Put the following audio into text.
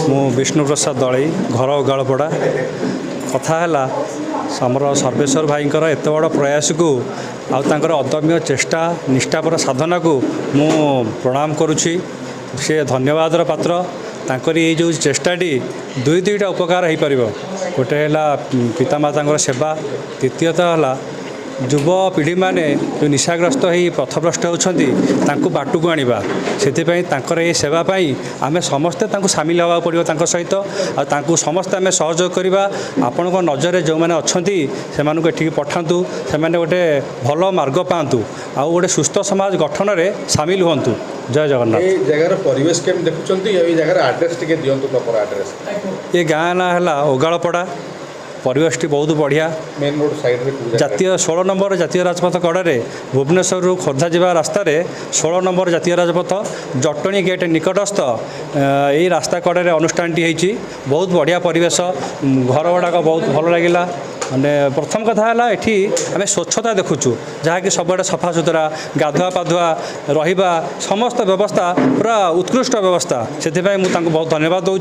मु विष्णुप्रसाद दलई घर उगाड़पड़ा कथा है आमर सर्वेश्वर भाई एत बड़ प्रयास को आर अदम्य चेष्टा निष्ठापर साधना को मु प्रणाम करुच्ची से धन्यवादर पात्र तांकर ये जो चेष्टाटी दुईटा उपकार हो पार गोटे है पितामाता सेवा द्वितीयतः है युवपीढ़ी मैंने जो निशाग्रस्त हो पथभ्रष्ट होती बाटू को आने से सेवाई आम समस्ते सामिल होगा पड़ो सहित आ समस्ते आम सहयोग करवा आपण नजर जो मैंने अच्छा से पठातु से गोटे भल मार्ग पातु आ गोटे सुस्थ समाज गठन में सामिल हूँ। जय जगन्नाथ। ये जगार परिवेश केम देखुंत ये जगार एड्रेस टिके दियंतु प्रॉपर एड्रेस। ये गाँ ना है ओगाड़पड़ा परिवेशटी बहुत बढ़िया मेन रोड साइड जातीय 16 नंबर जातीय राजपथ कड़े भुवनेश्वर खोर्धा जावा रास्तार 16 नंबर जातीय राजपथ जटणी गेट निकटस्थ यही रास्ता कड़े अनुष्ठान होती बहुत बढ़िया परिवेश घर गुड़ाक बहुत भल लगे माने प्रथम कथा है ये आम स्वच्छता देखुचु जहाँकि सब सफा सुतरा गाधुआ पाधुआ रहा समस्त व्यवस्था पूरा उत्कृष्ट व्यवस्था से बहुत धन्यवाद दूँ।